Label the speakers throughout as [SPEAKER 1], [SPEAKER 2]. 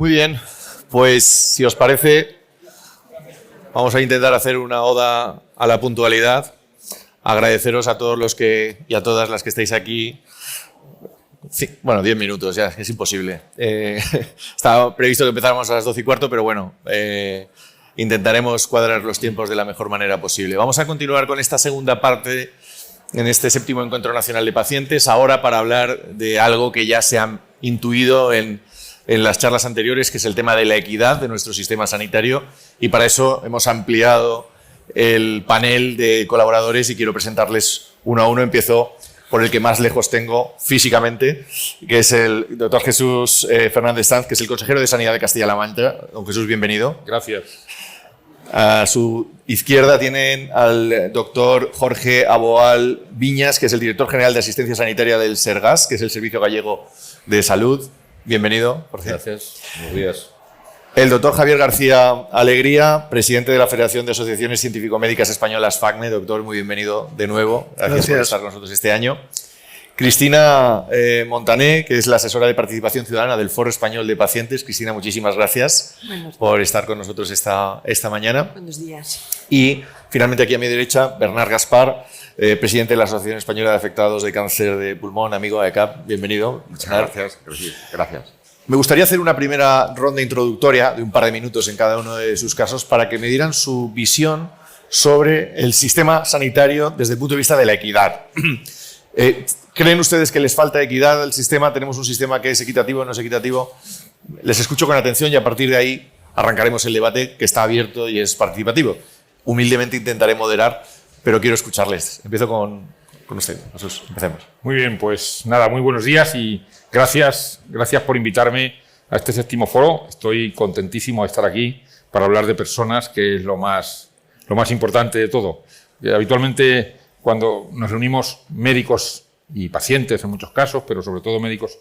[SPEAKER 1] Muy bien, pues si os parece, vamos a intentar hacer una oda a la puntualidad. Agradeceros a todos los que y a todas las que estáis aquí. Sí, bueno, 10 minutos ya, es imposible. Estaba previsto que empezáramos a las 12:15, pero bueno, intentaremos cuadrar los tiempos de la mejor manera posible. Vamos a continuar con esta segunda parte en este 7º Encuentro Nacional de Pacientes, ahora para hablar de algo que ya se ha intuido en las charlas anteriores, que es el tema de la equidad de nuestro sistema sanitario, y para eso hemos ampliado el panel de colaboradores y quiero presentarles uno a uno. Empiezo por el que más lejos tengo físicamente, que es el doctor Jesús Fernández Sanz, que es el consejero de Sanidad de Castilla-La Mancha. Don Jesús, bienvenido.
[SPEAKER 2] Gracias.
[SPEAKER 1] A su izquierda tienen al doctor Jorge Aboal Viñas, que es el director general de Asistencia Sanitaria del SERGAS, que es el Servicio Gallego de Salud. Bienvenido, Jorge.
[SPEAKER 2] Gracias. Buenos días.
[SPEAKER 1] El doctor Javier García Alegría, presidente de la Federación de Asociaciones Científico-Médicas Españolas, FACME. Doctor, muy bienvenido de nuevo. Gracias por estar con nosotros este año. Cristina Montané, que es la asesora de participación ciudadana del Foro Español de Pacientes. Cristina, muchísimas gracias por estar con nosotros esta mañana.
[SPEAKER 3] Buenos días.
[SPEAKER 1] Y finalmente aquí a mi derecha, Bernard Gaspar, presidente de la Asociación Española de Afectados de Cáncer de Pulmón, amigo de AECAP. Bienvenido.
[SPEAKER 2] Muchas gracias. Gracias.
[SPEAKER 1] Me gustaría hacer una primera ronda introductoria de un par de minutos en cada uno de sus casos para que me dieran su visión sobre el sistema sanitario desde el punto de vista de la equidad. ¿Creen ustedes que les falta equidad al sistema? ¿Tenemos un sistema que es equitativo o no es equitativo? Les escucho con atención y a partir de ahí arrancaremos el debate, que está abierto y es participativo. Humildemente intentaré moderar, pero quiero escucharles. Empiezo con usted, Jesús. Empecemos.
[SPEAKER 2] Muy bien, pues nada, muy buenos días y gracias por invitarme a este 7º foro. Estoy contentísimo de estar aquí para hablar de personas, que es lo más importante de todo. Habitualmente, cuando nos reunimos médicos y pacientes en muchos casos, pero sobre todo médicos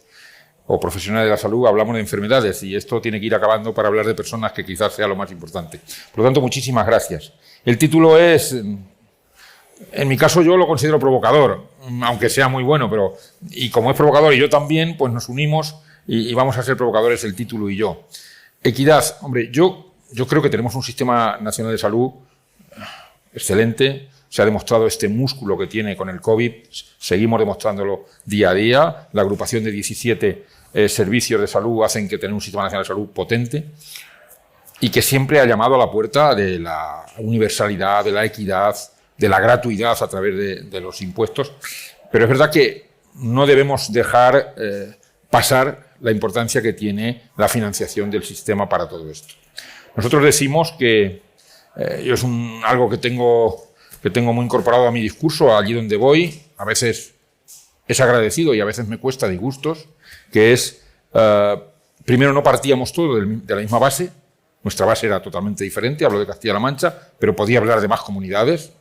[SPEAKER 2] o profesionales de la salud, hablamos de enfermedades y esto tiene que ir acabando para hablar de personas, que quizás sea lo más importante. Por lo tanto, muchísimas gracias. El título es, en mi caso yo lo considero provocador, aunque sea muy bueno, y como es provocador y yo también, pues nos unimos y vamos a ser provocadores el título y yo. Equidad, hombre, yo creo que tenemos un sistema nacional de salud excelente. Se ha demostrado este músculo que tiene con el COVID, seguimos demostrándolo día a día. La agrupación de 17 servicios de salud hacen que tenga un sistema nacional de salud potente y que siempre ha llamado a la puerta de la universalidad, de la equidad, de la gratuidad a través de los impuestos. Pero es verdad que no debemos dejar pasar la importancia que tiene la financiación del sistema para todo esto. Nosotros decimos que yo es algo que tengo muy incorporado a mi discurso, allí donde voy. A veces es agradecido y a veces me cuesta disgustos, que es, primero, no partíamos todos de la misma base. Nuestra base era totalmente diferente, hablo de Castilla-La Mancha, pero podía hablar de más comunidades.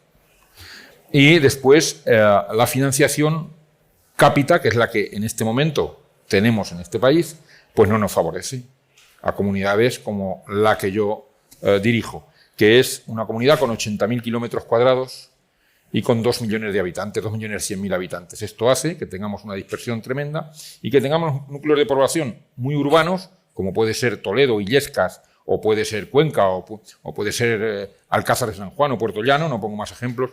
[SPEAKER 2] Y después, la financiación cápita, que es la que en este momento tenemos en este país, pues no nos favorece a comunidades como la que yo dirijo, que es una comunidad con 80.000 kilómetros cuadrados y con 2 millones de habitantes, 2.100.000 habitantes. Esto hace que tengamos una dispersión tremenda y que tengamos núcleos de población muy urbanos, como puede ser Toledo, Illescas, o puede ser Cuenca, o puede ser Alcázar de San Juan o Puerto Llano, no pongo más ejemplos,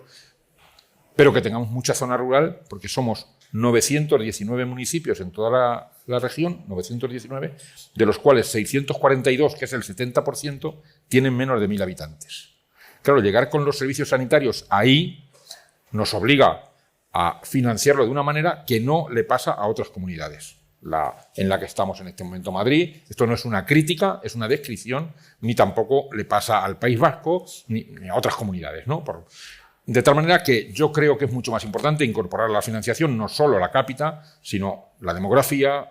[SPEAKER 2] pero que tengamos mucha zona rural, porque somos 919 municipios en toda la región, 919, de los cuales 642, que es el 70%, tienen menos de 1.000 habitantes. Claro, llegar con los servicios sanitarios ahí nos obliga a financiarlo de una manera que no le pasa a otras comunidades, en la que estamos en este momento Madrid. Esto no es una crítica, es una descripción, ni tampoco le pasa al País Vasco ni a otras comunidades, ¿no? De tal manera que yo creo que es mucho más importante incorporar a la financiación no solo la cápita, sino la demografía,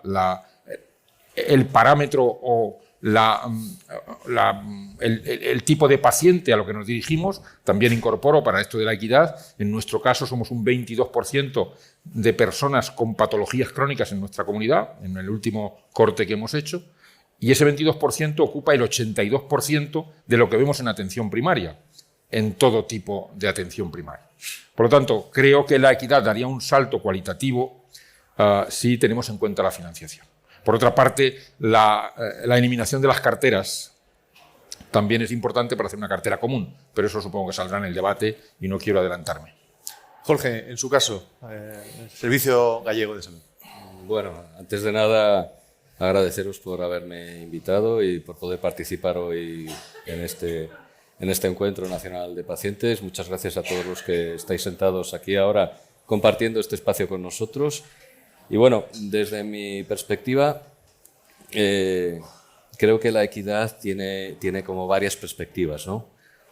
[SPEAKER 2] el parámetro o el tipo de paciente a lo que nos dirigimos. También incorporo para esto de la equidad. En nuestro caso somos un 22% de personas con patologías crónicas en nuestra comunidad, en el último corte que hemos hecho, y ese 22% ocupa el 82% de lo que vemos en atención primaria, en todo tipo de atención primaria. Por lo tanto, creo que la equidad daría un salto cualitativo si tenemos en cuenta la financiación. Por otra parte, la eliminación de las carteras también es importante para hacer una cartera común, pero eso supongo que saldrá en el debate y no quiero adelantarme.
[SPEAKER 1] Jorge, en su caso, Servicio Gallego de Salud.
[SPEAKER 3] Bueno, antes de nada, agradeceros por haberme invitado y por poder participar hoy en este Encuentro Nacional de Pacientes. Muchas gracias a todos los que estáis sentados aquí ahora compartiendo este espacio con nosotros. Y bueno, desde mi perspectiva, creo que la equidad tiene como varias perspectivas, ¿no?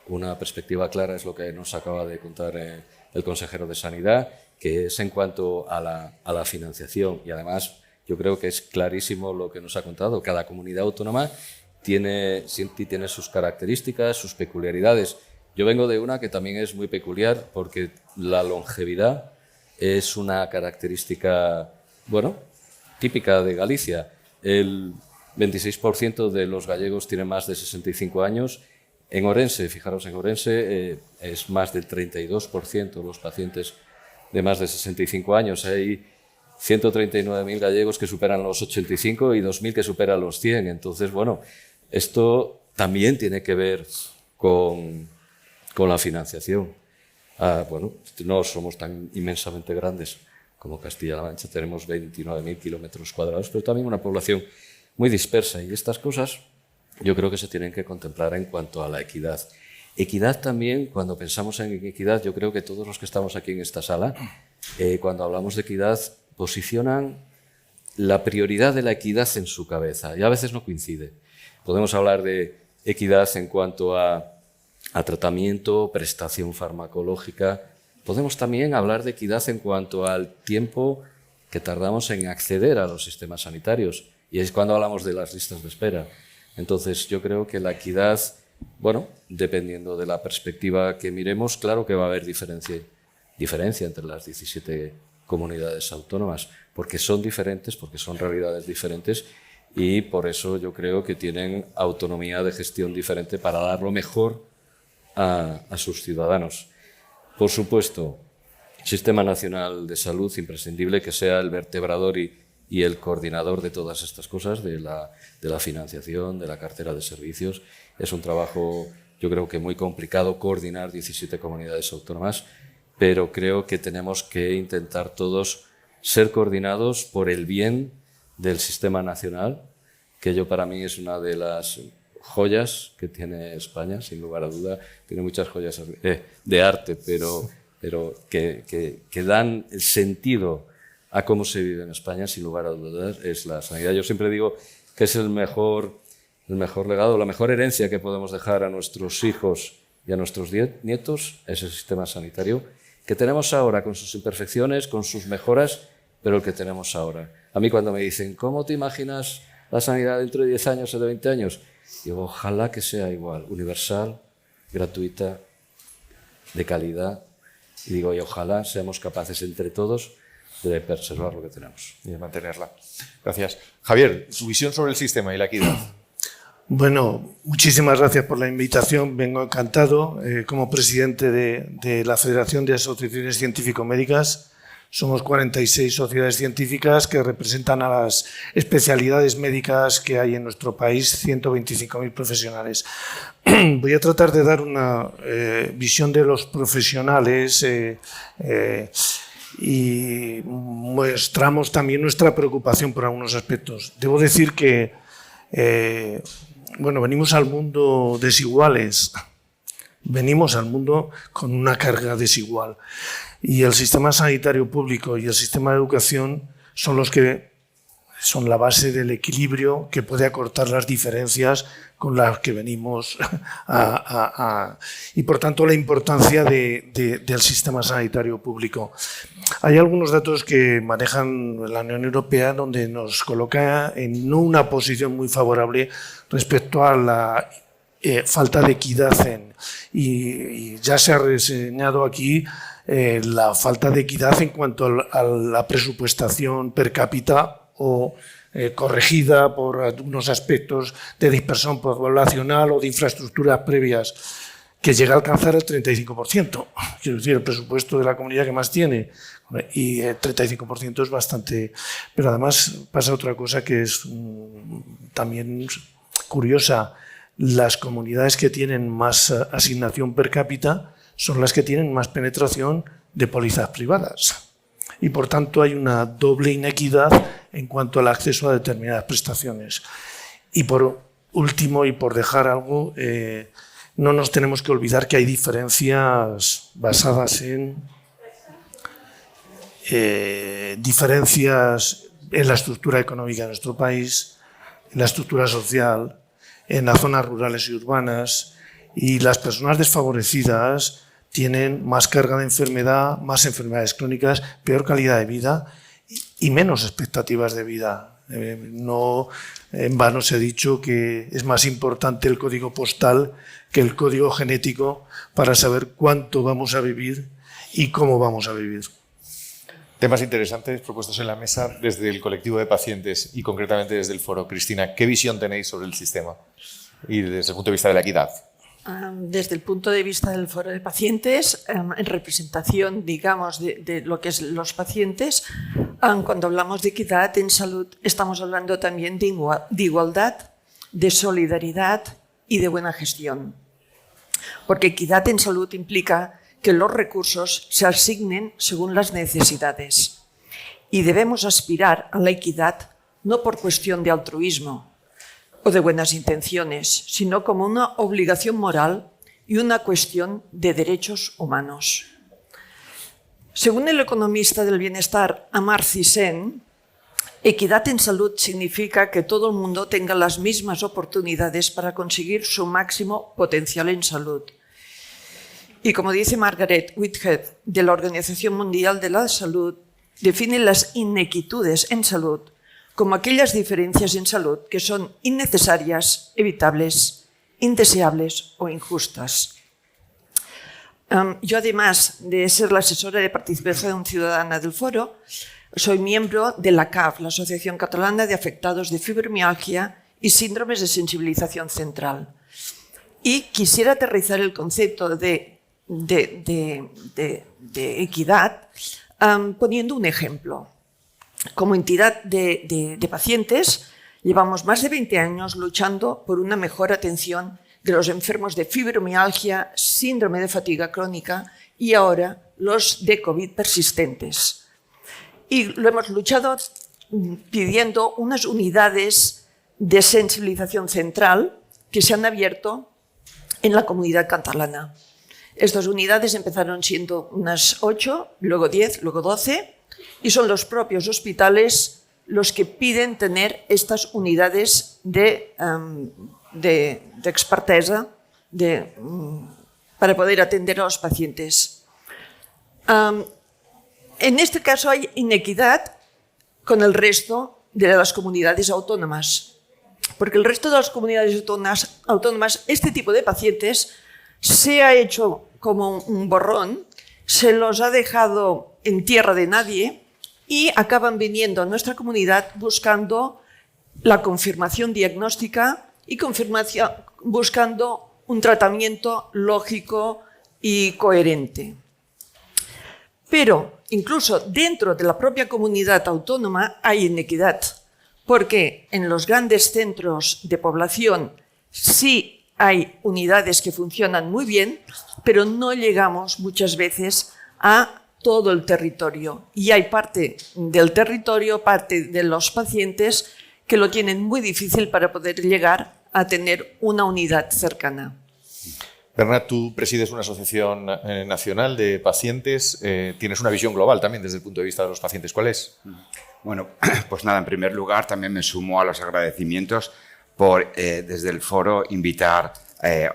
[SPEAKER 3] Una perspectiva clara es lo que nos acaba de contar el consejero de Sanidad, que es en cuanto a la financiación. Y además, yo creo que es clarísimo lo que nos ha contado. Cada comunidad autónoma tiene sus características, sus peculiaridades. Yo vengo de una que también es muy peculiar porque la longevidad es una característica, bueno, típica de Galicia. El 26% de los gallegos tienen más de 65 años. En Ourense, fijaros, en Ourense es más del 32% los pacientes de más de 65 años. Hay 139.000 gallegos que superan los 85 y 2.000 que superan los 100. Entonces, bueno, esto también tiene que ver con la financiación. Bueno, no somos tan inmensamente grandes como Castilla-La Mancha, tenemos 29.000 kilómetros cuadrados, pero también una población muy dispersa. Y estas cosas yo creo que se tienen que contemplar en cuanto a la equidad. Equidad también, cuando pensamos en equidad, yo creo que todos los que estamos aquí en esta sala, cuando hablamos de equidad, posicionan la prioridad de la equidad en su cabeza y a veces no coincide. Podemos hablar de equidad en cuanto a tratamiento, prestación farmacológica. Podemos también hablar de equidad en cuanto al tiempo que tardamos en acceder a los sistemas sanitarios, y es cuando hablamos de las listas de espera. Entonces, yo creo que la equidad, bueno, dependiendo de la perspectiva que miremos, claro que va a haber diferencia entre las 17 comunidades autónomas, porque son diferentes, porque son realidades diferentes, y por eso yo creo que tienen autonomía de gestión diferente para dar lo mejor a sus ciudadanos. Por supuesto, Sistema Nacional de Salud, imprescindible que sea el vertebrador y el coordinador de todas estas cosas, de la financiación, de la cartera de servicios. Es un trabajo, yo creo que muy complicado coordinar 17 comunidades autónomas, pero creo que tenemos que intentar todos ser coordinados por el bien del sistema nacional, que para mí es una de las joyas que tiene España, sin lugar a duda. Tiene muchas joyas de arte, pero que dan el sentido a cómo se vive en España, sin lugar a dudas, es la sanidad. Yo siempre digo que es el mejor legado, la mejor herencia que podemos dejar a nuestros hijos y a nuestros nietos, es el sistema sanitario que tenemos ahora, con sus imperfecciones, con sus mejoras, pero el que tenemos ahora. A mí cuando me dicen, ¿cómo te imaginas la sanidad dentro de 10 años o de 20 años? Digo, ojalá que sea igual, universal, gratuita, de calidad. Y digo, y ojalá seamos capaces entre todos de preservar lo que tenemos.
[SPEAKER 1] Y de mantenerla. Gracias. Javier, su visión sobre el sistema y la equidad.
[SPEAKER 4] Bueno, muchísimas gracias por la invitación. Vengo encantado. Como presidente de la Federación de Asociaciones Científico-Médicas, somos 46 sociedades científicas que representan a las especialidades médicas que hay en nuestro país, 125.000 profesionales. Voy a tratar de dar una visión de los profesionales y mostramos también nuestra preocupación por algunos aspectos. Debo decir que venimos al mundo desiguales, venimos al mundo con una carga desigual. Y el sistema sanitario público y el sistema de educación son los que son la base del equilibrio que puede acortar las diferencias con las que venimos y por tanto la importancia del sistema sanitario público. Hay algunos datos que manejan la Unión Europea donde nos coloca en una posición muy favorable respecto a la falta de equidad y ya se ha reseñado aquí la falta de equidad en cuanto a la presupuestación per cápita o corregida por algunos aspectos de dispersión poblacional o de infraestructuras previas. que llega a alcanzar el 35%. Quiero decir, el presupuesto de la comunidad que más tiene, y el 35% es bastante. Pero además pasa otra cosa que es también curiosa. Las comunidades que tienen más asignación per cápita son las que tienen más penetración de pólizas privadas. Y por tanto hay una doble inequidad en cuanto al acceso a determinadas prestaciones. Y por último, y por dejar algo, no nos tenemos que olvidar que hay diferencias basadas en diferencias en la estructura económica de nuestro país, en la estructura social, en las zonas rurales y urbanas, y las personas desfavorecidas tienen más carga de enfermedad, más enfermedades crónicas, peor calidad de vida y menos expectativas de vida. No en vano se ha dicho que es más importante el código postal que el código genético para saber cuánto vamos a vivir y cómo vamos a vivir.
[SPEAKER 1] Temas interesantes propuestos en la mesa desde el colectivo de pacientes y concretamente desde el foro. Cristina, ¿qué visión tenéis sobre el sistema y desde el punto de vista de la equidad?
[SPEAKER 5] Desde el punto de vista del foro de pacientes, en representación, digamos, de lo que es los pacientes, cuando hablamos de equidad en salud, estamos hablando también de igualdad, de solidaridad y de buena gestión. Porque equidad en salud implica que los recursos se asignen según las necesidades. Y debemos aspirar a la equidad no por cuestión de altruismo o de buenas intenciones, sino como una obligación moral y una cuestión de derechos humanos. Según el economista del bienestar Amartya Sen, equidad en salud significa que todo el mundo tenga las mismas oportunidades para conseguir su máximo potencial en salud. Y como dice Margaret Whitehead de la Organización Mundial de la Salud, define las inequidades en salud como aquellas diferencias en salud que son innecesarias, evitables, indeseables o injustas. Yo, además de ser la asesora de participación ciudadana del foro, soy miembro de la CAF, la Asociación Catalana de Afectados de Fibromialgia y Síndromes de Sensibilización Central. Y quisiera aterrizar el concepto de equidad poniendo un ejemplo. Como entidad de pacientes, llevamos más de 20 años luchando por una mejor atención de los enfermos de fibromialgia, síndrome de fatiga crónica y ahora los de COVID persistentes. Y lo hemos luchado pidiendo unas unidades de sensibilización central que se han abierto en la comunidad catalana. Estas unidades empezaron siendo unas 8, luego 10, luego 12, y son los propios hospitales los que piden tener estas unidades de expertesa para poder atender a los pacientes. En este caso hay inequidad con el resto de las comunidades autónomas, porque el resto de las comunidades autónomas, este tipo de pacientes se ha hecho como un borrón, se los ha dejado en tierra de nadie y acaban viniendo a nuestra comunidad buscando la confirmación diagnóstica y buscando un tratamiento lógico y coherente. Pero incluso dentro de la propia comunidad autónoma hay inequidad, porque en los grandes centros de población sí hay unidades que funcionan muy bien, pero no llegamos muchas veces a todo el territorio. Y hay parte del territorio, parte de los pacientes que lo tienen muy difícil para poder llegar a tener una unidad cercana.
[SPEAKER 1] Bernat, tú presides una asociación nacional de pacientes, tienes una visión global también desde el punto de vista de los pacientes. ¿Cuál es?
[SPEAKER 6] Bueno, pues nada, en primer lugar también me sumo a los agradecimientos por desde el foro invitar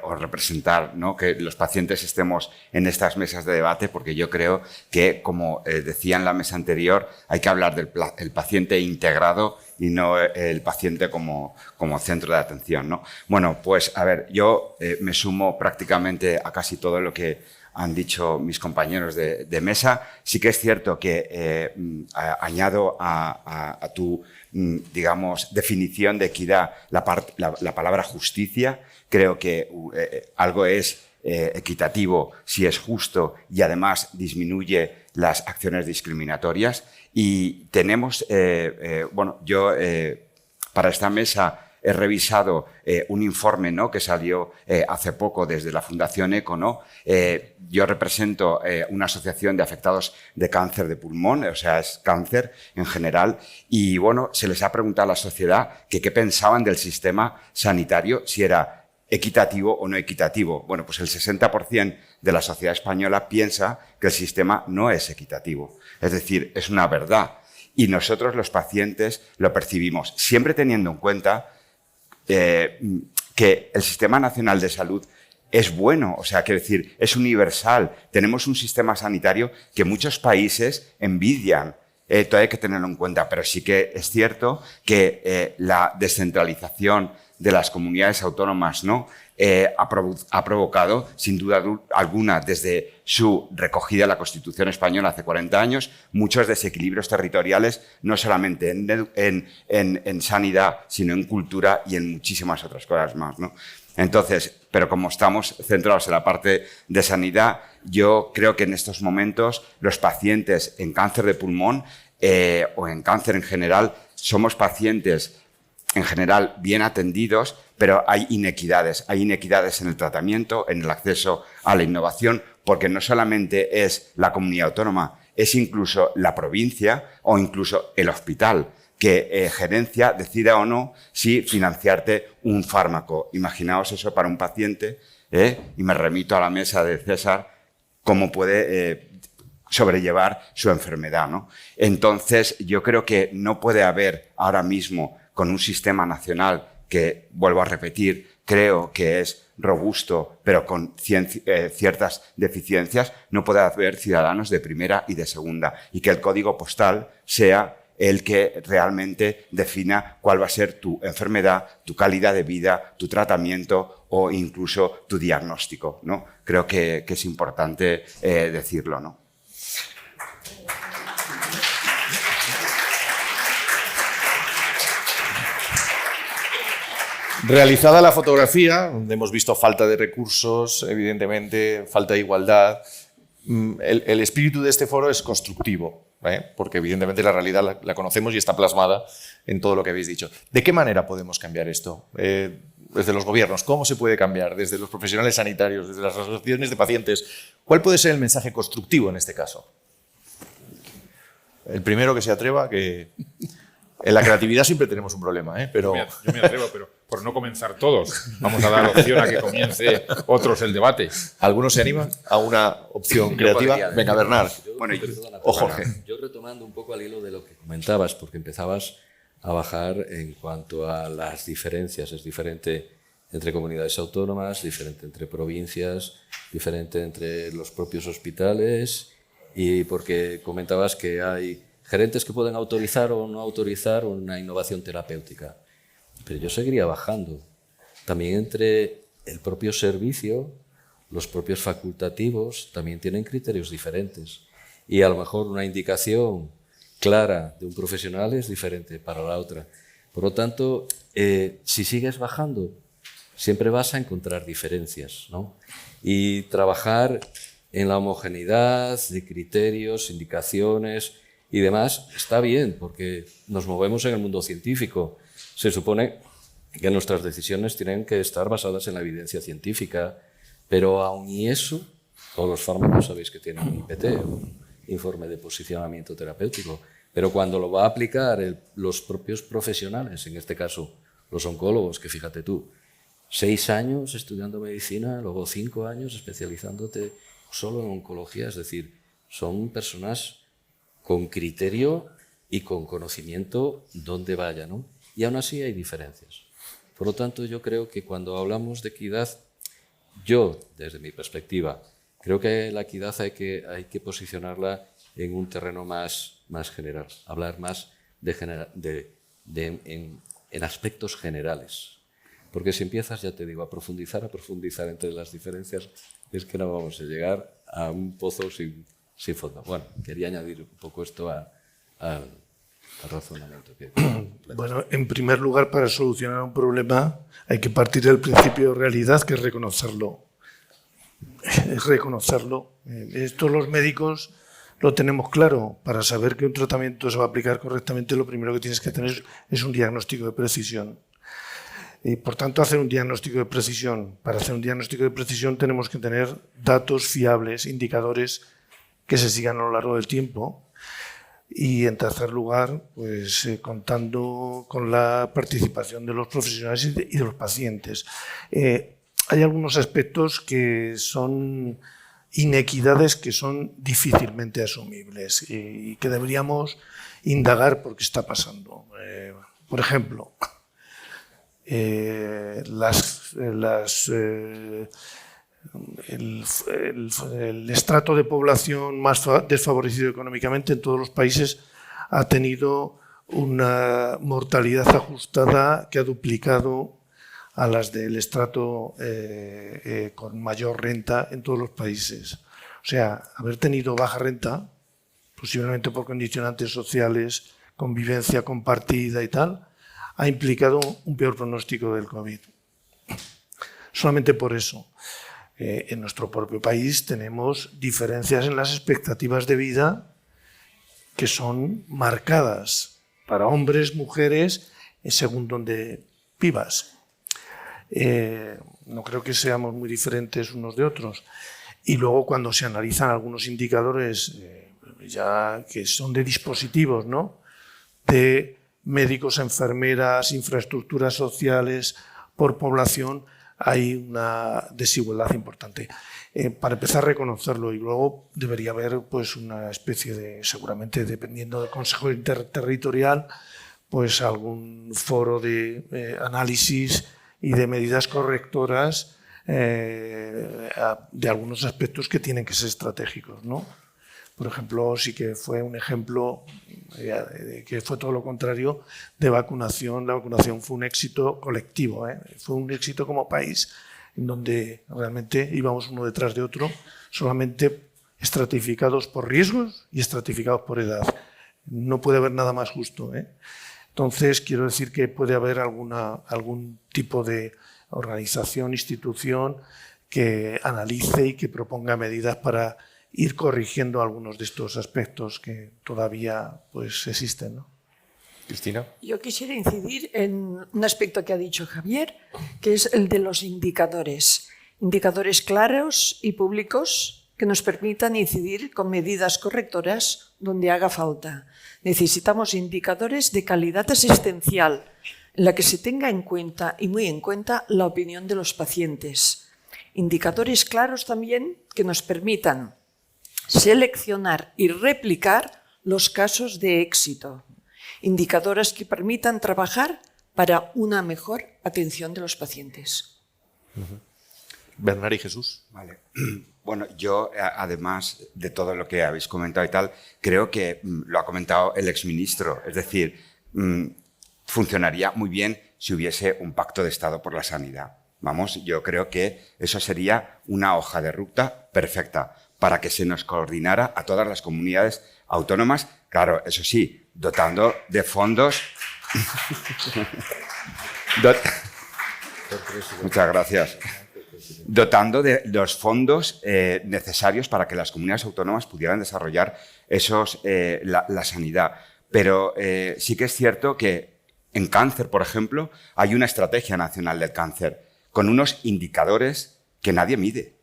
[SPEAKER 6] o representar, ¿no?, que los pacientes estemos en estas mesas de debate, porque yo creo que, como decía en la mesa anterior, hay que hablar del paciente integrado y no el paciente como centro de atención, ¿no? Bueno, pues a ver, yo me sumo prácticamente a casi todo lo que han dicho mis compañeros de mesa. Sí que es cierto que añado a tu, digamos, definición de equidad la palabra justicia. Creo que algo es equitativo, si es justo y además disminuye las acciones discriminatorias. Y tenemos, yo para esta mesa he revisado un informe, ¿no?, que salió hace poco desde la Fundación ECO, ¿no? Yo represento una asociación de afectados de cáncer de pulmón, o sea, es cáncer en general, y bueno, se les ha preguntado a la sociedad que qué pensaban del sistema sanitario, si era equitativo o no equitativo. Bueno, pues el 60% de la sociedad española piensa que el sistema no es equitativo. Es decir, es una verdad. Y nosotros los pacientes lo percibimos, siempre teniendo en cuenta que el Sistema Nacional de Salud es bueno, o sea, quiero decir, es universal. Tenemos un sistema sanitario que muchos países envidian. Todo hay que tenerlo en cuenta, pero sí que es cierto que la descentralización de las comunidades autónomas, ¿no?, ha provocado, sin duda alguna, desde su recogida en la Constitución española hace 40 años, muchos desequilibrios territoriales, no solamente en sanidad, sino en cultura y en muchísimas otras cosas más, ¿no? Entonces, pero como estamos centrados en la parte de sanidad, yo creo que en estos momentos los pacientes en cáncer de pulmón o en cáncer en general somos pacientes en general bien atendidos, pero hay inequidades en el tratamiento, en el acceso a la innovación, porque no solamente es la comunidad autónoma, es incluso la provincia o incluso el hospital que gerencia decida o no si financiarte un fármaco. Imaginaos eso para un paciente, y me remito a la mesa de César, cómo puede sobrellevar su enfermedad, ¿no? Entonces, yo creo que no puede haber ahora mismo, con un sistema nacional que, vuelvo a repetir, creo que es robusto, pero con ciertas deficiencias, no puede haber ciudadanos de primera y de segunda, y que el código postal sea el que realmente defina cuál va a ser tu enfermedad, tu calidad de vida, tu tratamiento o incluso tu diagnóstico, ¿no? Creo que es importante decirlo, ¿no?
[SPEAKER 1] Realizada la fotografía, donde hemos visto falta de recursos, evidentemente, falta de igualdad, el espíritu de este foro es constructivo, porque evidentemente la realidad la conocemos y está plasmada en todo lo que habéis dicho. ¿De qué manera podemos cambiar esto? Desde los gobiernos, ¿cómo se puede cambiar? Desde los profesionales sanitarios, desde las asociaciones de pacientes, ¿cuál puede ser el mensaje constructivo en este caso? El primero que se atreva, que en la creatividad siempre tenemos un problema, pero...
[SPEAKER 2] Yo me atrevo, pero por no comenzar todos, vamos a dar opción a que comience otros el debate.
[SPEAKER 1] ¿Algunos se animan a una opción creativa? Venga, Bernard.
[SPEAKER 3] Bueno,
[SPEAKER 1] o Jorge.
[SPEAKER 3] Yo retomando un poco al hilo de lo que comentabas, porque empezabas a bajar en cuanto a las diferencias. Es diferente entre comunidades autónomas, diferente entre provincias, diferente entre los propios hospitales, y porque comentabas que hay gerentes que pueden autorizar o no autorizar una innovación terapéutica. Pero yo seguiría bajando. También entre el propio servicio, los propios facultativos también tienen criterios diferentes. Y a lo mejor una indicación clara de un profesional es diferente para la otra. Por lo tanto, si sigues bajando, siempre vas a encontrar diferencias, ¿no? Y trabajar en la homogeneidad de criterios, indicaciones y demás está bien, porque nos movemos en el mundo científico. Se supone que nuestras decisiones tienen que estar basadas en la evidencia científica, pero aun y eso, todos los fármacos sabéis que tienen un IPT, un informe de posicionamiento terapéutico, pero cuando lo va a aplicar los propios profesionales, en este caso los oncólogos, que fíjate tú, 6 años estudiando medicina, luego 5 años especializándote solo en oncología, es decir, son personas con criterio y con conocimiento donde vaya, ¿no? Y aún así hay diferencias. Por lo tanto, yo creo que cuando hablamos de equidad, yo, desde mi perspectiva, creo que la equidad hay que posicionarla en un terreno más general, hablar más en aspectos generales. Porque si empiezas, ya te digo, a profundizar entre las diferencias, es que no vamos a llegar a un pozo sin fondo. Bueno, quería añadir un poco esto al razonamiento.
[SPEAKER 4] Bueno, en primer lugar, para solucionar un problema hay que partir del principio de realidad, que es reconocerlo. es reconocerlo. Esto los médicos lo tenemos claro. Para saber que un tratamiento se va a aplicar correctamente, lo primero que tienes que tener es un diagnóstico de precisión. Y por tanto, hacer un diagnóstico de precisión. Para hacer un diagnóstico de precisión tenemos que tener datos fiables, indicadores que se sigan a lo largo del tiempo. Y en tercer lugar, pues contando con la participación de los profesionales y de los pacientes. Hay algunos aspectos que son inequidades que son difícilmente asumibles y que deberíamos indagar por qué está pasando. Por ejemplo, el estrato de población más desfavorecido económicamente en todos los países ha tenido una mortalidad ajustada que ha duplicado a las del estrato con mayor renta en todos los países. O sea, haber tenido baja renta, posiblemente por condicionantes sociales, convivencia compartida y tal, ha implicado un peor pronóstico del COVID. Solamente por eso. En nuestro propio país tenemos diferencias en las expectativas de vida que son marcadas para hombres, mujeres, según donde vivas. No creo que seamos muy diferentes unos de otros. Y luego cuando se analizan algunos indicadores ya que son de dispositivos, ¿no?, de médicos, enfermeras, infraestructuras sociales por población, hay una desigualdad importante. Para empezar a reconocerlo, y luego debería haber pues una especie de, seguramente dependiendo del Consejo Interterritorial, pues algún foro de análisis y de medidas correctoras de algunos aspectos que tienen que ser estratégicos, ¿no? Por ejemplo, sí que fue un ejemplo que fue todo lo contrario de vacunación. La vacunación fue un éxito colectivo, fue un éxito como país, en donde realmente íbamos uno detrás de otro, solamente estratificados por riesgos y estratificados por edad. No puede haber nada más justo, Entonces, quiero decir que puede haber algún tipo de organización, institución que analice y que proponga medidas para ir corrigiendo algunos de estos aspectos que todavía pues, existen, ¿no?
[SPEAKER 1] Cristina.
[SPEAKER 5] Yo quisiera incidir en un aspecto que ha dicho Javier, que es el de los indicadores. Indicadores claros y públicos que nos permitan incidir con medidas correctoras donde haga falta. Necesitamos indicadores de calidad asistencial, en la que se tenga en cuenta y muy en cuenta la opinión de los pacientes. Indicadores claros también que nos permitan seleccionar y replicar los casos de éxito. Indicadores que permitan trabajar para una mejor atención de los pacientes.
[SPEAKER 1] Bernard y Jesús.
[SPEAKER 6] Vale. Bueno, yo, además de todo lo que habéis comentado y tal, creo que lo ha comentado el exministro. Es decir, funcionaría muy bien si hubiese un pacto de Estado por la sanidad. Vamos, yo creo que eso sería una hoja de ruta perfecta para que se nos coordinara a todas las comunidades autónomas. Claro, eso sí, dotando de fondos. Muchas gracias. Dotando de los fondos necesarios para que las comunidades autónomas pudieran desarrollar la sanidad. Pero sí que es cierto que en cáncer, por ejemplo, hay una estrategia nacional del cáncer con unos indicadores que nadie mide.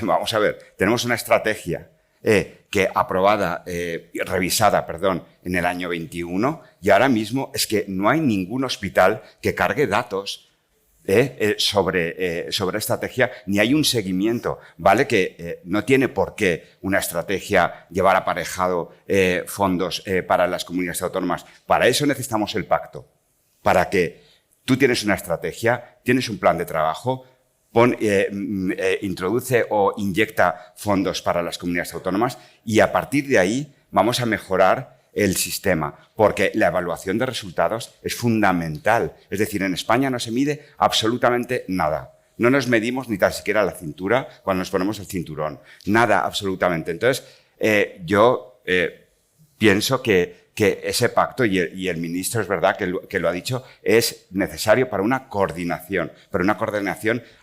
[SPEAKER 6] Vamos a ver, tenemos una estrategia que revisada en el año 21, y ahora mismo es que no hay ningún hospital que cargue datos sobre estrategia, ni hay un seguimiento, ¿vale? Que no tiene por qué una estrategia llevar aparejado fondos para las comunidades autónomas. Para eso necesitamos el pacto, para que tú tienes una estrategia, tienes un plan de trabajo, introduce o inyecta fondos para las comunidades autónomas y a partir de ahí vamos a mejorar el sistema, porque la evaluación de resultados es fundamental. Es decir, en España no se mide absolutamente nada. No nos medimos ni tan siquiera la cintura cuando nos ponemos el cinturón. Nada, absolutamente. Entonces, yo pienso que que ese pacto, y el ministro es verdad que lo ha dicho, es necesario para una coordinación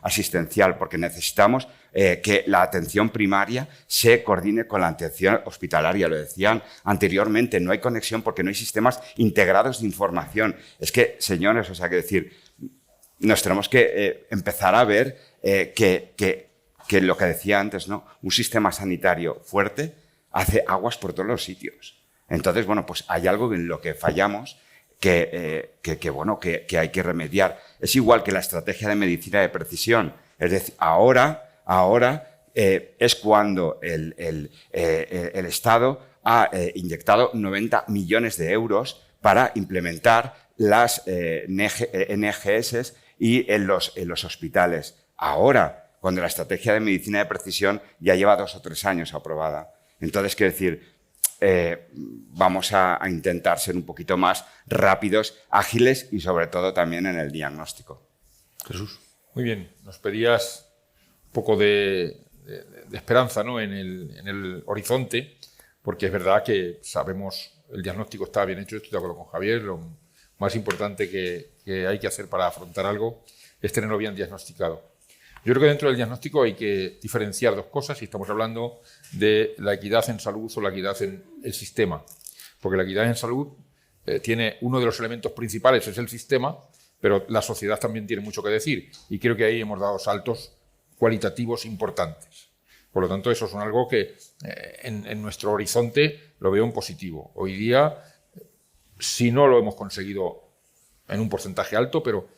[SPEAKER 6] asistencial, porque necesitamos que la atención primaria se coordine con la atención hospitalaria. Lo decían anteriormente, no hay conexión porque no hay sistemas integrados de información. Es que, señores, o sea, que decir, nos tenemos que empezar a ver que lo que decía antes, ¿no? Un sistema sanitario fuerte hace aguas por todos los sitios. Entonces, bueno, pues hay algo en lo que fallamos que hay que remediar. Es igual que la estrategia de medicina de precisión. Es decir, ahora es cuando el Estado ha inyectado 90 millones de euros para implementar las NGS y en los hospitales. Ahora, cuando la estrategia de medicina de precisión ya lleva 2 o 3 años aprobada. Entonces, quiero decir, vamos a intentar ser un poquito más rápidos, ágiles y sobre todo también en el diagnóstico.
[SPEAKER 2] Jesús. Muy bien, nos pedías un poco de esperanza, ¿no? en el horizonte, porque es verdad que sabemos, el diagnóstico está bien hecho, estoy de acuerdo con Javier, lo más importante que hay que hacer para afrontar algo es tenerlo bien diagnosticado. Yo creo que dentro del diagnóstico hay que diferenciar 2 cosas si estamos hablando de la equidad en salud o la equidad en el sistema. Porque la equidad en salud tiene uno de los elementos principales, es el sistema, pero la sociedad también tiene mucho que decir. Y creo que ahí hemos dado saltos cualitativos importantes. Por lo tanto, eso es algo que en nuestro horizonte lo veo en positivo. Hoy día, si no lo hemos conseguido en un porcentaje alto, pero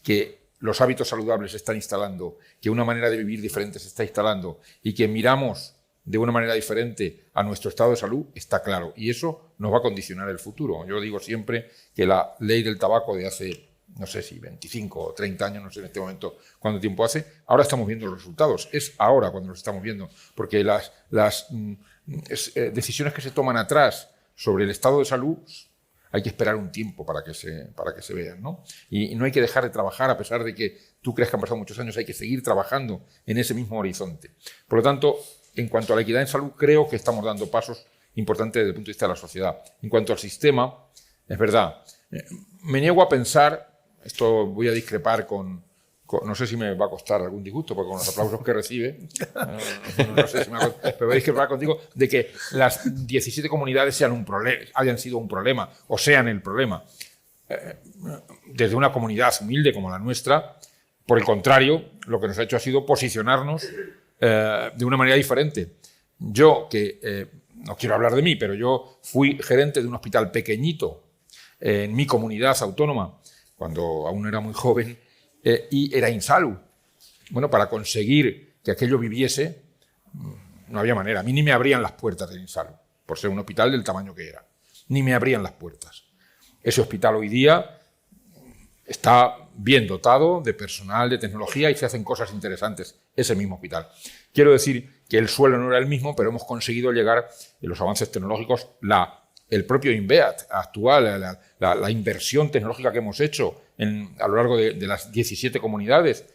[SPEAKER 2] que los hábitos saludables se están instalando, que una manera de vivir diferente se está instalando y que miramos de una manera diferente a nuestro estado de salud, está claro. Y eso nos va a condicionar el futuro. Yo digo siempre que la ley del tabaco de hace, no sé si 25 o 30 años, no sé en este momento cuánto tiempo hace, ahora estamos viendo los resultados. Es ahora cuando los estamos viendo, porque las decisiones que se toman atrás sobre el estado de salud hay que esperar un tiempo para que se vean, ¿no? Y no hay que dejar de trabajar, a pesar de que tú crees que han pasado muchos años, hay que seguir trabajando en ese mismo horizonte. Por lo tanto, en cuanto a la equidad en salud, creo que estamos dando pasos importantes desde el punto de vista de la sociedad. En cuanto al sistema, es verdad, me niego a pensar, esto voy a discrepar con no sé si me va a costar algún disgusto, porque con los aplausos que recibe, no sé si me va a costar, pero voy a discrepar contigo de que las 17 comunidades hayan sido un problema o sean el problema. Desde una comunidad humilde como la nuestra, por el contrario, lo que nos ha hecho ha sido posicionarnos de una manera diferente. Yo, que no quiero hablar de mí, pero yo fui gerente de un hospital pequeñito en mi comunidad autónoma, cuando aún era muy joven, y era insalud. Bueno, para conseguir que aquello viviese, no había manera. A mí ni me abrían las puertas del insalud, por ser un hospital del tamaño que era. Ni me abrían las puertas. Ese hospital hoy día está bien dotado de personal, de tecnología, y se hacen cosas interesantes. Ese mismo hospital. Quiero decir que el suelo no era el mismo, pero hemos conseguido llegar, en los avances tecnológicos, el propio INVEAT actual, la inversión tecnológica que hemos hecho a lo largo de las 17 comunidades.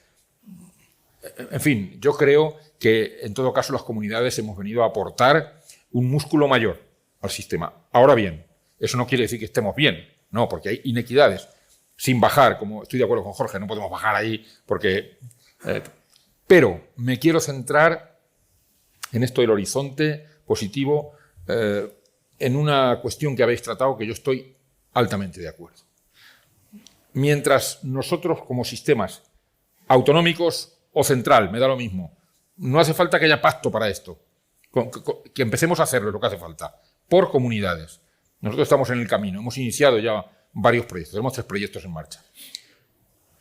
[SPEAKER 2] En fin, yo creo que en todo caso las comunidades hemos venido a aportar un músculo mayor al sistema. Ahora bien, eso no quiere decir que estemos bien, no, porque hay inequidades. Sin bajar, como estoy de acuerdo con Jorge, no podemos bajar ahí porque... pero me quiero centrar en esto del horizonte positivo, en una cuestión que habéis tratado que yo estoy altamente de acuerdo. Mientras nosotros como sistemas autonómicos o central, me da lo mismo, no hace falta que haya pacto para esto, que empecemos a hacerlo, es lo que hace falta, por comunidades. Nosotros estamos en el camino, hemos iniciado ya varios proyectos, tenemos 3 proyectos en marcha.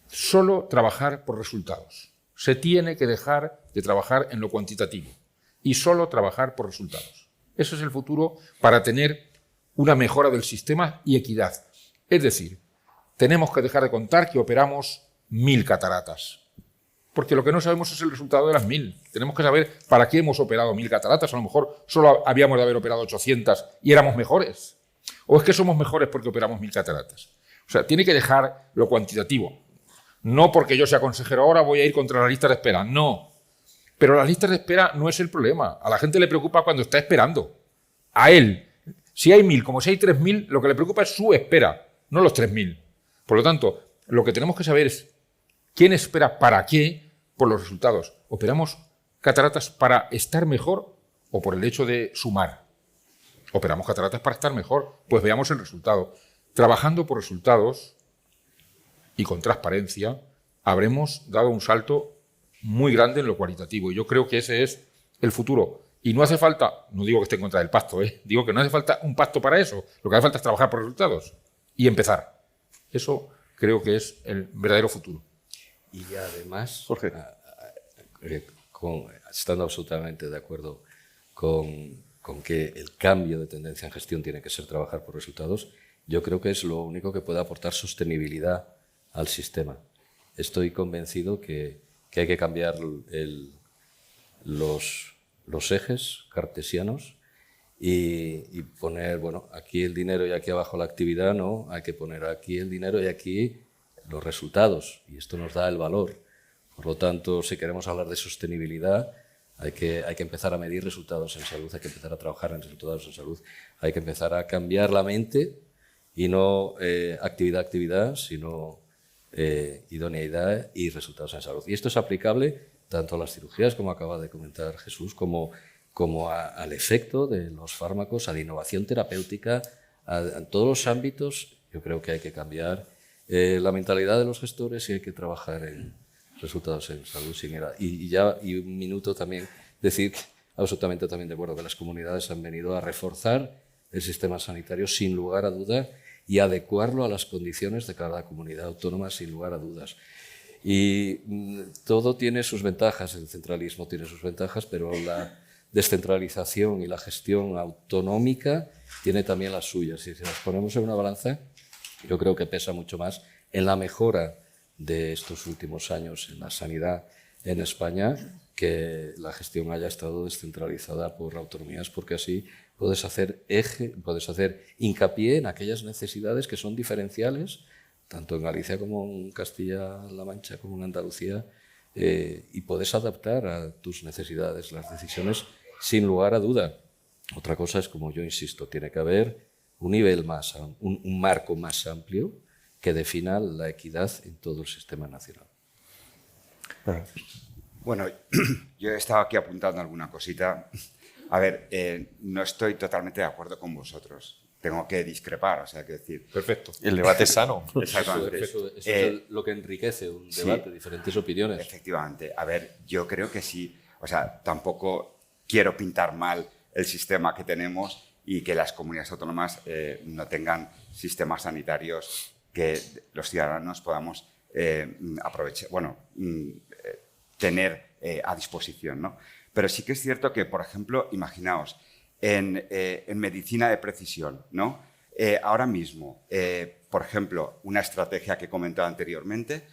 [SPEAKER 2] Solo trabajar por resultados. Se tiene que dejar de trabajar en lo cuantitativo y solo trabajar por resultados. Ese es el futuro para tener una mejora del sistema y equidad. Es decir, tenemos que dejar de contar que operamos 1000 cataratas. Porque lo que no sabemos es el resultado de las 1000. Tenemos que saber para qué hemos operado 1000 cataratas. A lo mejor solo habíamos de haber operado 800 y éramos mejores. O es que somos mejores porque operamos 1000 cataratas. O sea, tiene que dejar lo cuantitativo. No porque yo sea consejero ahora voy a ir contra la lista de espera. No. Pero las listas de espera no es el problema. A la gente le preocupa cuando está esperando. A él. Si hay 1.000, como si hay 3.000, lo que le preocupa es su espera, no los 3.000. Por lo tanto, lo que tenemos que saber es quién espera para qué por los resultados. ¿Operamos cataratas para estar mejor o por el hecho de sumar? Operamos cataratas para estar mejor, pues veamos el resultado. Trabajando por resultados y con transparencia, habremos dado un salto muy grande en lo cualitativo. Y yo creo que ese es el futuro. Y no hace falta, no digo que esté en contra del pacto, digo que no hace falta un pacto para eso. Lo que hace falta es trabajar por resultados y empezar. Eso creo que es el verdadero futuro.
[SPEAKER 3] Y además,
[SPEAKER 1] Jorge.
[SPEAKER 3] estando absolutamente de acuerdo con que el cambio de tendencia en gestión tiene que ser trabajar por resultados, yo creo que es lo único que puede aportar sostenibilidad al sistema. Estoy convencido que hay que cambiar los ejes cartesianos y poner, bueno, aquí el dinero y aquí abajo la actividad, no, hay que poner aquí el dinero y aquí los resultados, y esto nos da el valor. Por lo tanto, si queremos hablar de sostenibilidad, hay que empezar a medir resultados en salud, hay que empezar a trabajar en resultados en salud, hay que empezar a cambiar la mente y no actividad, sino idoneidad y resultados en salud. Y esto es aplicable tanto a las cirugías, como acaba de comentar Jesús, como al efecto de los fármacos, a la innovación terapéutica, a todos los ámbitos. Yo creo que hay que cambiar la mentalidad de los gestores y hay que trabajar en resultados en salud. Y un minuto también decir, absolutamente también de acuerdo, que las comunidades han venido a reforzar el sistema sanitario sin lugar a duda y adecuarlo a las condiciones de cada comunidad autónoma sin lugar a dudas. Y todo tiene sus ventajas, el centralismo tiene sus ventajas, pero la descentralización y la gestión autonómica tiene también las suyas. Y si las ponemos en una balanza, yo creo que pesa mucho más en la mejora de estos últimos años en la sanidad en España que la gestión haya estado descentralizada por autonomías, porque así puedes hacer hincapié en aquellas necesidades que son diferenciales, tanto en Galicia como en Castilla-La Mancha, como en Andalucía, y puedes adaptar a tus necesidades las decisiones sin lugar a duda. Otra cosa es, como yo insisto, tiene que haber un marco más amplio que defina la equidad en todo el sistema nacional.
[SPEAKER 6] Bueno, yo he estado aquí apuntando alguna cosita. A ver, no estoy totalmente de acuerdo con vosotros. Tengo que discrepar, o sea, que decir...
[SPEAKER 2] Perfecto.
[SPEAKER 1] El debate es sano.
[SPEAKER 6] Exactamente.
[SPEAKER 3] Eso es lo que enriquece un debate, diferentes opiniones.
[SPEAKER 6] Efectivamente. A ver, yo creo que sí. O sea, tampoco quiero pintar mal el sistema que tenemos y que las comunidades autónomas no tengan sistemas sanitarios que los ciudadanos podamos aprovechar, tener a disposición, ¿no? Pero sí que es cierto que, por ejemplo, imaginaos, en medicina de precisión, ¿no? Ahora mismo, por ejemplo, una estrategia que he comentado anteriormente,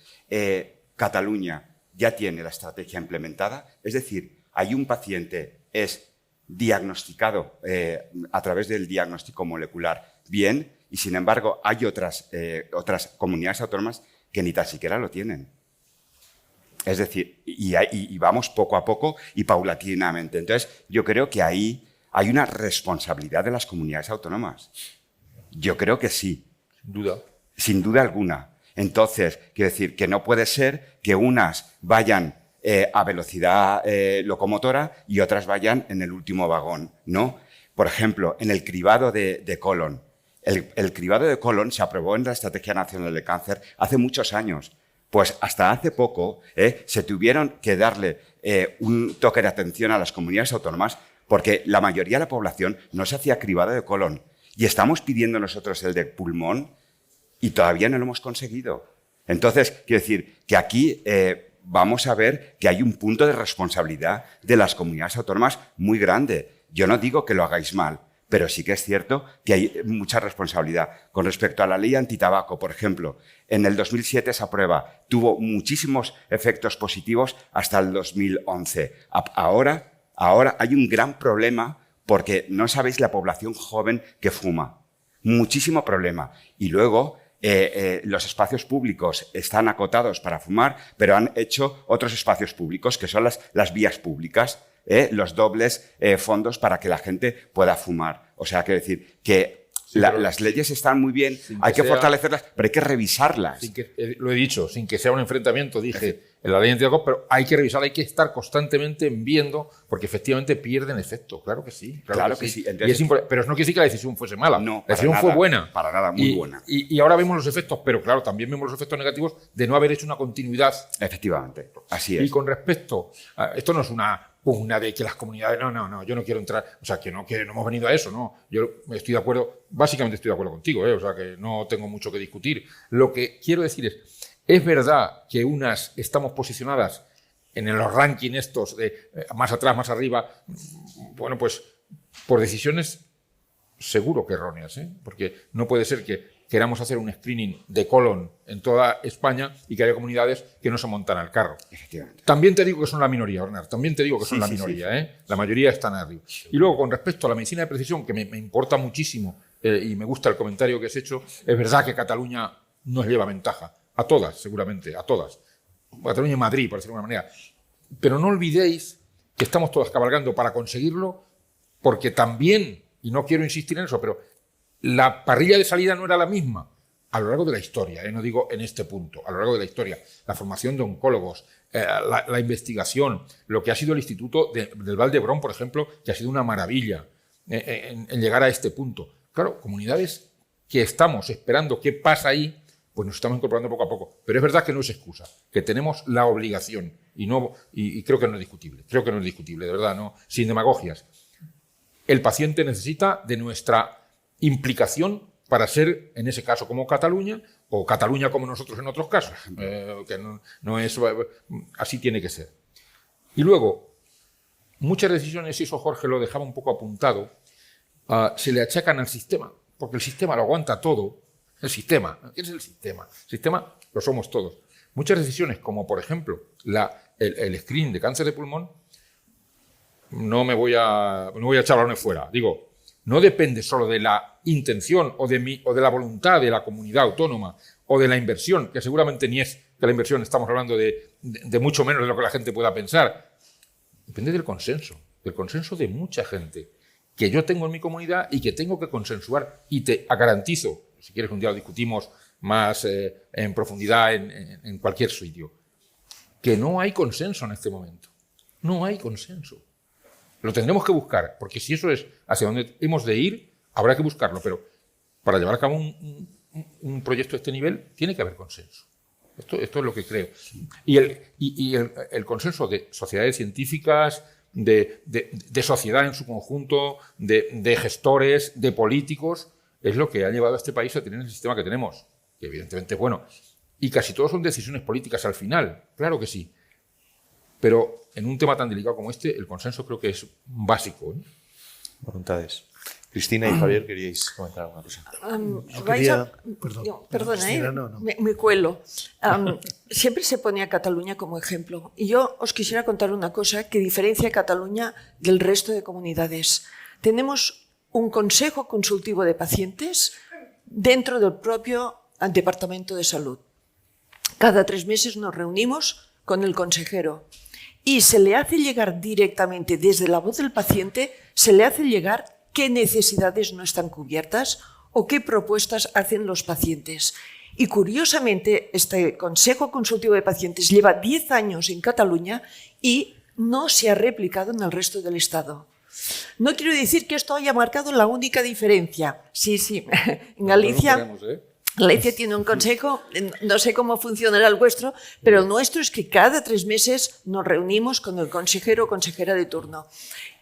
[SPEAKER 6] Cataluña ya tiene la estrategia implementada, es decir, hay un paciente, es diagnosticado a través del diagnóstico molecular bien, y sin embargo hay otras comunidades autónomas que ni tan siquiera lo tienen. Es decir, y vamos poco a poco y paulatinamente. Entonces, yo creo que ahí hay una responsabilidad de las comunidades autónomas. Yo creo que sí.
[SPEAKER 2] Sin duda.
[SPEAKER 6] Sin duda alguna. Entonces, quiero decir que no puede ser que unas vayan a velocidad locomotora y otras vayan en el último vagón, ¿no? Por ejemplo, en el cribado de colon. El cribado de colon se aprobó en la Estrategia Nacional de Cáncer hace muchos años. Pues hasta hace poco se tuvieron que darle un toque de atención a las comunidades autónomas porque la mayoría de la población no se hacía cribado de colon. Y estamos pidiendo nosotros el de pulmón y todavía no lo hemos conseguido. Entonces, quiero decir que aquí vamos a ver que hay un punto de responsabilidad de las comunidades autónomas muy grande. Yo no digo que lo hagáis mal, pero sí que es cierto que hay mucha responsabilidad. Con respecto a la ley antitabaco, por ejemplo, en el 2007 esa prueba tuvo muchísimos efectos positivos hasta el 2011. Ahora hay un gran problema porque no sabéis la población joven que fuma. Muchísimo problema. Y luego los espacios públicos están acotados para fumar, pero han hecho otros espacios públicos que son las vías públicas. los dobles fondos para que la gente pueda fumar. O sea, quiero decir que las leyes están muy bien, hay que fortalecerlas, pero hay que revisarlas.
[SPEAKER 2] Lo he dicho, sin que sea un enfrentamiento, dije en la ley antialcohol, pero hay que revisarla, hay que estar constantemente viendo, porque efectivamente pierden efecto. Claro que sí.
[SPEAKER 6] Claro que sí.
[SPEAKER 2] Entonces, pero eso no quiere decir que la decisión fuese mala.
[SPEAKER 6] No,
[SPEAKER 2] la decisión fue buena.
[SPEAKER 6] Para nada, muy buena.
[SPEAKER 2] Y ahora vemos los efectos, pero claro, también vemos los efectos negativos de no haber hecho una continuidad.
[SPEAKER 6] Efectivamente, así es.
[SPEAKER 2] Y con respecto a, esto no es una pugna de que las comunidades, no, yo no quiero entrar, o sea, que no hemos venido a eso, no, yo estoy de acuerdo, básicamente estoy de acuerdo contigo, o sea, que no tengo mucho que discutir. Lo que quiero decir es verdad que unas estamos posicionadas en los rankings estos de más atrás, más arriba, bueno, pues por decisiones seguro que erróneas, porque no puede ser que queramos hacer un screening de colon en toda España y que haya comunidades que no se montan al carro.
[SPEAKER 6] Efectivamente.
[SPEAKER 2] También te digo que son la minoría, Bernard, también te digo que son la minoría, La mayoría están arriba. Y luego, con respecto a la medicina de precisión, que me importa muchísimo y me gusta el comentario que has hecho, es verdad que Cataluña nos lleva ventaja. A todas, seguramente, a todas. Cataluña y Madrid, por decirlo de alguna manera. Pero no olvidéis que estamos todas cabalgando para conseguirlo, porque también, y no quiero insistir en eso, pero la parrilla de salida no era la misma a lo largo de la historia, no digo en este punto, a lo largo de la historia. La formación de oncólogos, la investigación, lo que ha sido el Instituto del Vall d'Hebron, por ejemplo, que ha sido una maravilla en llegar a este punto. Claro, comunidades que estamos esperando qué pasa ahí, pues nos estamos incorporando poco a poco. Pero es verdad que no es excusa, que tenemos la obligación, y creo que no es discutible, de verdad, no, sin demagogias. El paciente necesita de nuestra implicación para ser, en ese caso, como Cataluña, o Cataluña como nosotros en otros casos, que no es, así tiene que ser. Y luego, muchas decisiones, y eso Jorge lo dejaba un poco apuntado, se le achacan al sistema, porque el sistema lo aguanta todo. El sistema, ¿quién es el sistema? El sistema lo somos todos. Muchas decisiones, como por ejemplo el screening de cáncer de pulmón, no me voy a echar balones fuera. Digo, no depende solo de la intención o de la voluntad de la comunidad autónoma o de la inversión, que seguramente ni es que la inversión, estamos hablando de mucho menos de lo que la gente pueda pensar. Depende del consenso de mucha gente que yo tengo en mi comunidad y que tengo que consensuar. Y te garantizo, si quieres un día lo discutimos más en profundidad en cualquier sitio, que no hay consenso en este momento. No hay consenso. Lo tendremos que buscar, porque si eso es hacia donde hemos de ir, habrá que buscarlo. Pero para llevar a cabo un proyecto de este nivel, tiene que haber consenso. Esto es lo que creo. Y el consenso de sociedades científicas, de sociedad en su conjunto, de gestores, de políticos, es lo que ha llevado a este país a tener el sistema que tenemos, que evidentemente es bueno. Y casi todos son decisiones políticas al final, claro que sí. Pero en un tema tan delicado como este, el consenso creo que es básico.
[SPEAKER 1] Voluntades. Cristina y Javier, ¿queríais comentar alguna cosa?
[SPEAKER 5] Me cuelo. Siempre se pone a Cataluña como ejemplo. Y yo os quisiera contar una cosa que diferencia a Cataluña del resto de comunidades. Tenemos un consejo consultivo de pacientes dentro del propio Departamento de Salud. Cada 3 meses nos reunimos con el consejero y se le hace llegar directamente desde la voz del paciente, se le hace llegar qué necesidades no están cubiertas o qué propuestas hacen los pacientes. Y curiosamente, este Consejo Consultivo de Pacientes lleva 10 años en Cataluña y no se ha replicado en el resto del Estado. No quiero decir que esto haya marcado la única diferencia. Sí, en Galicia... Galicia tiene un consejo, no sé cómo funcionará el vuestro, pero el nuestro es que cada 3 meses nos reunimos con el consejero o consejera de turno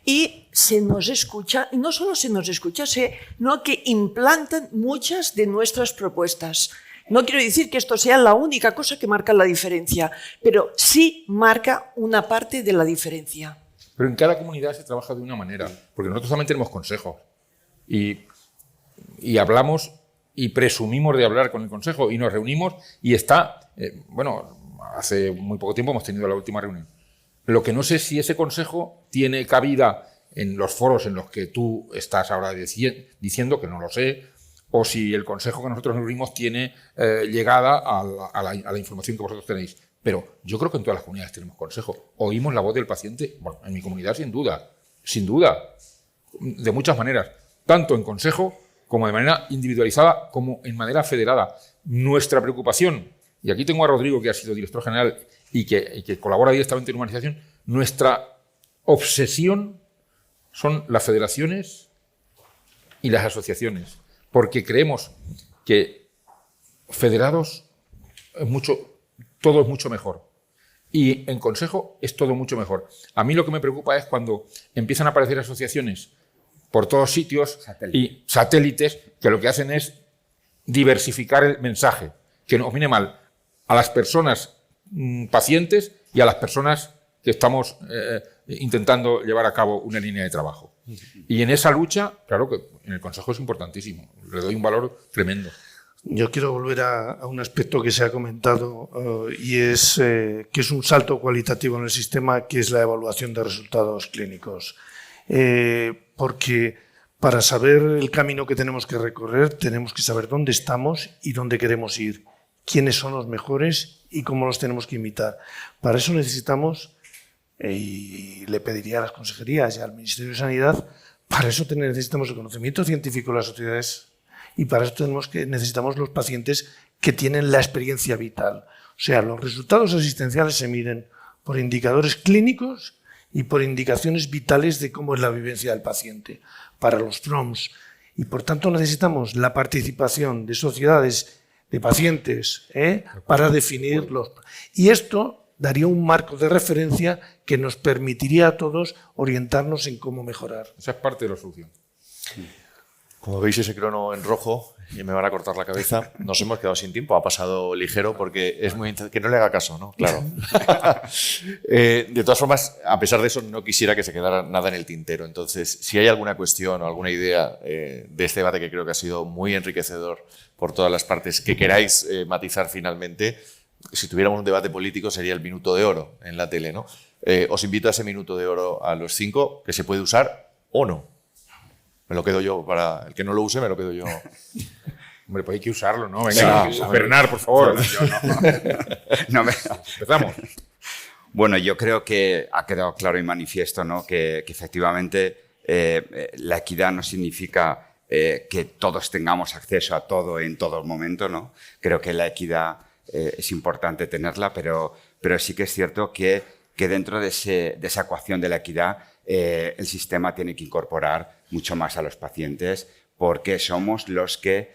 [SPEAKER 5] y se nos escucha, y no solo se nos escucha, sino que implantan muchas de nuestras propuestas. No quiero decir que esto sea la única cosa que marca la diferencia, pero sí marca una parte de la diferencia.
[SPEAKER 2] Pero en cada comunidad se trabaja de una manera, porque nosotros también tenemos consejos y hablamos y presumimos de hablar con el consejo y nos reunimos y está, hace muy poco tiempo hemos tenido la última reunión. Lo que no sé si ese consejo tiene cabida en los foros en los que tú estás ahora diciendo, que no lo sé, o si el consejo que nosotros nos reunimos tiene llegada a la información que vosotros tenéis. Pero yo creo que en todas las comunidades tenemos consejo. Oímos la voz del paciente, bueno, en mi comunidad sin duda, de muchas maneras, tanto en consejo como de manera individualizada, como en manera federada. Nuestra preocupación, y aquí tengo a Rodrigo, que ha sido director general y que colabora directamente en humanización, nuestra obsesión son las federaciones y las asociaciones, porque creemos que federados todo es mucho mejor. Y en consejo es todo mucho mejor. A mí lo que me preocupa es cuando empiezan a aparecer asociaciones por todos sitios y satélites que lo que hacen es diversificar el mensaje, que nos viene mal a las personas pacientes y a las personas que estamos intentando llevar a cabo una línea de trabajo. Y en esa lucha, claro que en el consejo es importantísimo. Le doy un valor tremendo.
[SPEAKER 4] Yo quiero volver a un aspecto que se ha comentado y es que es un salto cualitativo en el sistema, que es la evaluación de resultados clínicos. Porque para saber el camino que tenemos que recorrer, tenemos que saber dónde estamos y dónde queremos ir, quiénes son los mejores y cómo los tenemos que imitar. Para eso necesitamos, y le pediría a las consejerías y al Ministerio de Sanidad, para eso necesitamos el conocimiento científico de las sociedades. Y para eso necesitamos los pacientes que tienen la experiencia vital. O sea, los resultados asistenciales se miden por indicadores clínicos y por indicaciones vitales de cómo es la vivencia del paciente, para los PROMs. Y por tanto necesitamos la participación de sociedades de pacientes para definirlos. Y esto daría un marco de referencia que nos permitiría a todos orientarnos en cómo mejorar.
[SPEAKER 2] Esa es parte de la solución.
[SPEAKER 1] Como veis ese crono en rojo y me van a cortar la cabeza, nos hemos quedado sin tiempo, ha pasado ligero porque es muy que no le haga caso, ¿no? Claro. De todas formas, a pesar de eso, no quisiera que se quedara nada en el tintero. Entonces, si hay alguna cuestión o alguna idea de este debate que creo que ha sido muy enriquecedor por todas las partes que queráis matizar finalmente, si tuviéramos un debate político sería el minuto de oro en la tele, ¿no? Os invito a ese minuto de oro a los 5, que se puede usar o no. Me lo quedo yo, para el que no lo use, me lo quedo yo.
[SPEAKER 2] Hombre, pues hay que usarlo, ¿no? Venga, Bernard, por favor. Empezamos.
[SPEAKER 6] Bueno, yo creo que ha quedado claro y manifiesto, ¿no? que efectivamente la equidad no significa que todos tengamos acceso a todo en todo momento, ¿no? Creo que la equidad es importante tenerla, pero sí que es cierto que dentro de esa ecuación de la equidad el sistema tiene que incorporar mucho más a los pacientes, porque somos los que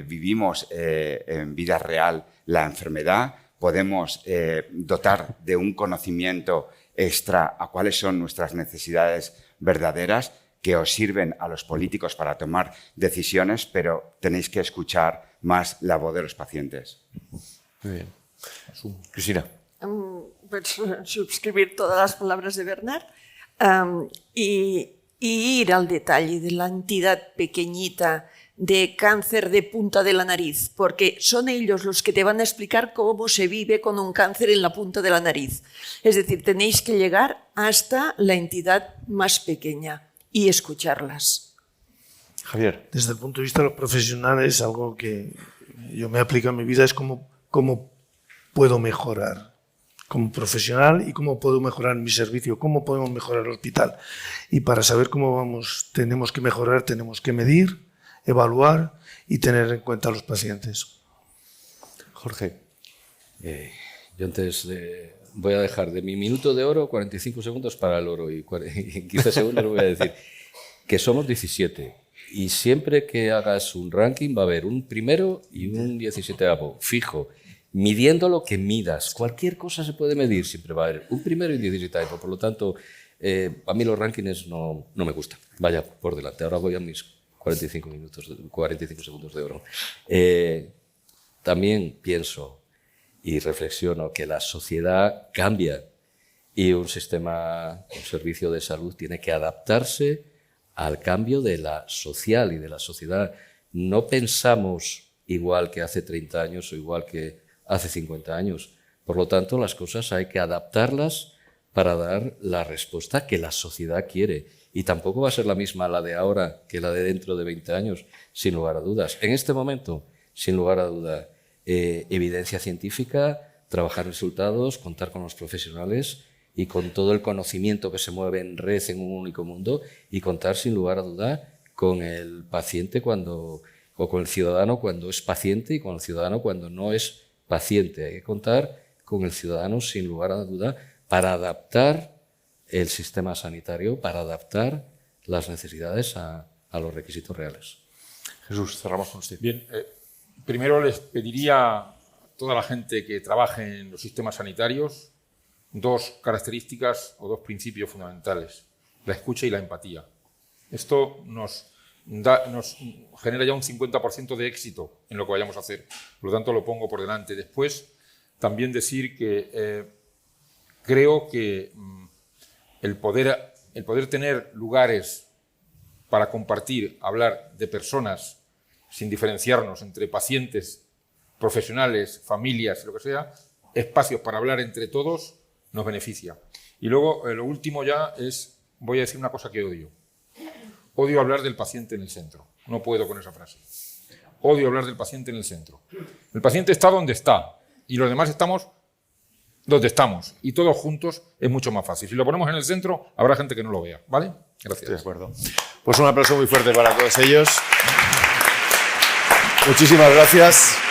[SPEAKER 6] vivimos en vida real la enfermedad, podemos dotar de un conocimiento extra a cuáles son nuestras necesidades verdaderas, que os sirven a los políticos para tomar decisiones, pero tenéis que escuchar más la voz de los pacientes.
[SPEAKER 1] Muy bien. Cristina.
[SPEAKER 5] Pues suscribir todas las palabras de Bernard y ir al detalle de la entidad pequeñita de cáncer de punta de la nariz, porque son ellos los que te van a explicar cómo se vive con un cáncer en la punta de la nariz. Es decir, tenéis que llegar hasta la entidad más pequeña y escucharlas.
[SPEAKER 1] Javier.
[SPEAKER 4] Desde el punto de vista de los profesionales, algo que yo me aplico en mi vida es cómo puedo mejorar como profesional y cómo puedo mejorar mi servicio, cómo podemos mejorar el hospital. Y para saber cómo tenemos que mejorar, tenemos que medir, evaluar y tener en cuenta a los pacientes.
[SPEAKER 1] Jorge.
[SPEAKER 3] Yo antes voy a dejar de mi minuto de oro 45 segundos para el oro y en 15 segundos voy a decir que somos 17 y siempre que hagas un ranking va a haber un primero y un 17avo, fijo. Midiendo lo que midas, cualquier cosa se puede medir, siempre va a haber un primero y un 17avo. Por lo tanto, a mí los rankings no me gustan. Vaya por delante. Ahora voy a mis 45 segundos de oro. También pienso y reflexiono que la sociedad cambia y un servicio de salud tiene que adaptarse al cambio de la social y de la sociedad. No pensamos igual que hace 30 años o igual que hace 50 años. Por lo tanto, las cosas hay que adaptarlas para dar la respuesta que la sociedad quiere. Y tampoco va a ser la misma la de ahora que la de dentro de 20 años, sin lugar a dudas. En este momento, sin lugar a duda, evidencia científica, trabajar resultados, contar con los profesionales y con todo el conocimiento que se mueve en red en un único mundo, y contar sin lugar a duda con el paciente o con el ciudadano cuando es paciente y con el ciudadano cuando no es paciente. Hay que contar con el ciudadano sin lugar a duda para adaptar el sistema sanitario, para adaptar las necesidades a los requisitos reales.
[SPEAKER 1] Jesús, cerramos con usted.
[SPEAKER 2] Bien, primero les pediría a toda la gente que trabaje en los sistemas sanitarios dos características o dos principios fundamentales: la escucha y la empatía. Esto nos genera ya un 50% de éxito en lo que vayamos a hacer. Por lo tanto, lo pongo por delante. Después, también decir que creo que el poder tener lugares para compartir, hablar de personas sin diferenciarnos entre pacientes, profesionales, familias, lo que sea, espacios para hablar entre todos, nos beneficia. Y luego, lo último ya es, voy a decir una cosa que odio. Odio hablar del paciente en el centro. No puedo con esa frase. Odio hablar del paciente en el centro. El paciente está donde está y los demás estamos donde estamos. Y todos juntos es mucho más fácil. Si lo ponemos en el centro, habrá gente que no lo vea. ¿Vale? Gracias.
[SPEAKER 1] Estoy de acuerdo. Pues un aplauso muy fuerte para todos ellos. Muchísimas gracias.